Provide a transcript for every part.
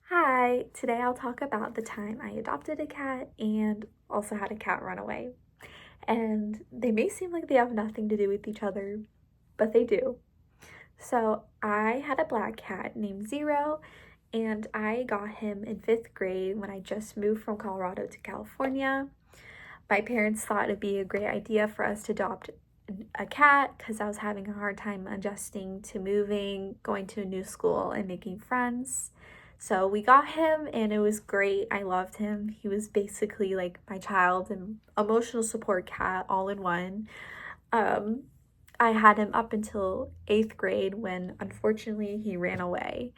Hi, today I'll talk about the time I adopted a cat and also had a cat run away. And they may seem like they have nothing to do with each other, but they do. So I had a black cat named Zero, and I got him in fifth grade when I just moved from Colorado to California. My parents thought it'd be a great idea for us to adopt a cat because I was having a hard time adjusting to moving, going to a new school, and making friends. So we got him and it was great. I loved him. He was basically like my child and emotional support cat all in one. Um, I had him up until eighth grade when unfortunately he ran away.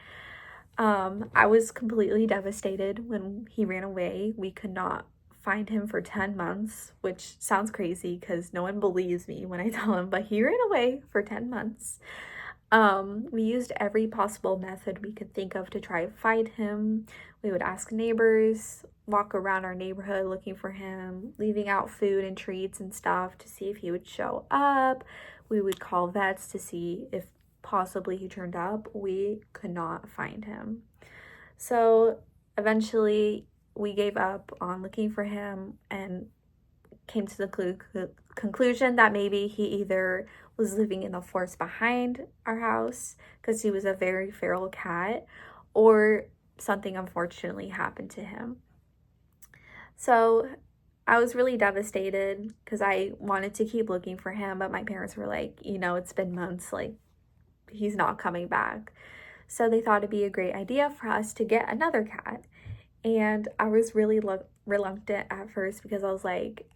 I was completely devastated when he ran away. We could not find him for 10 months, which sounds crazy because no one believes me when I tell him, but he ran away for 10 months. We used every possible method we could think of to try to find him. We would ask neighbors, walk around our neighborhood looking for him, leaving out food and treats and stuff to see if he would show up. We would call vets to see if possibly he turned up. We could not find him. So eventually we gave up on looking for him and came to the conclusion that maybe he either was living in the forest behind our house because he was a very feral cat, or something unfortunately happened to him. So I was really devastated because I wanted to keep looking for him, but my parents were like, it's been months, like, he's not coming back. So they thought it'd be a great idea for us to get another cat. And I was really reluctant at first because I was like,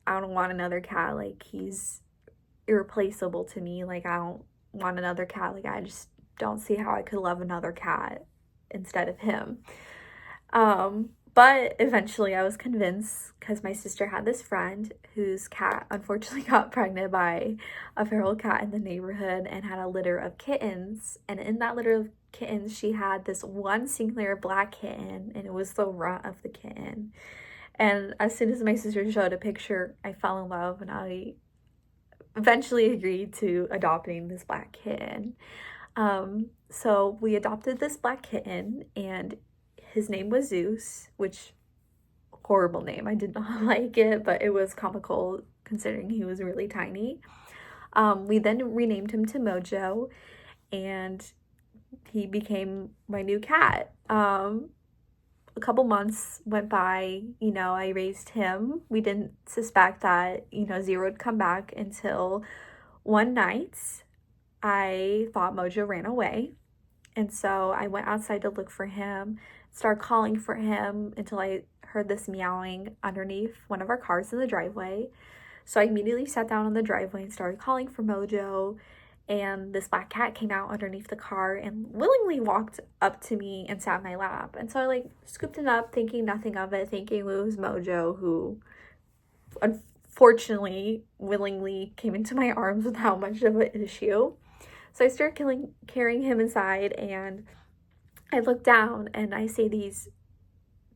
I don't want another cat. Like, he's irreplaceable to me. Like, I don't want another cat. Like, I just don't see how I could love another cat instead of him. But eventually I was convinced because my sister had this friend whose cat unfortunately got pregnant by a feral cat in the neighborhood and had a litter of kittens. And in that litter of kittens, she had this one singular black kitten, and it was the runt of the kitten. And as soon as my sister showed a picture, I fell in love and I eventually agreed to adopting this black kitten. So we adopted this black kitten and his name was Zeus, which horrible name. I did not like it, but it was comical considering he was really tiny. We then renamed him to Mojo and he became my new cat. A couple months went by, I raised him. We didn't suspect that, Zero would come back until one night I thought Mojo ran away. And so I went outside to look for him, started calling for him until I heard this meowing underneath one of our cars in the driveway. So I immediately sat down on the driveway and started calling for Mojo. And this black cat came out underneath the car and willingly walked up to me and sat in my lap. And so I scooped him up, thinking nothing of it, thinking it was Mojo, who unfortunately willingly came into my arms without much of an issue. So I started carrying him inside, and I looked down and I see these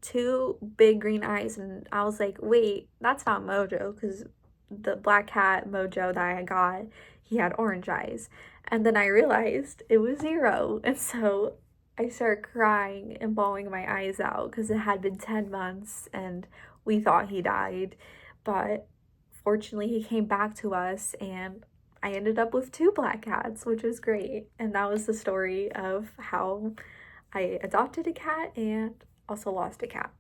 two big green eyes, and I was like, wait, that's not Mojo, because the black cat Mojo that I got, he had orange eyes. And then I realized it was Zero. And so I started crying and bawling my eyes out because it had been 10 months and we thought he died. But fortunately, he came back to us and I ended up with two black cats, which was great. And that was the story of how I adopted a cat and also lost a cat.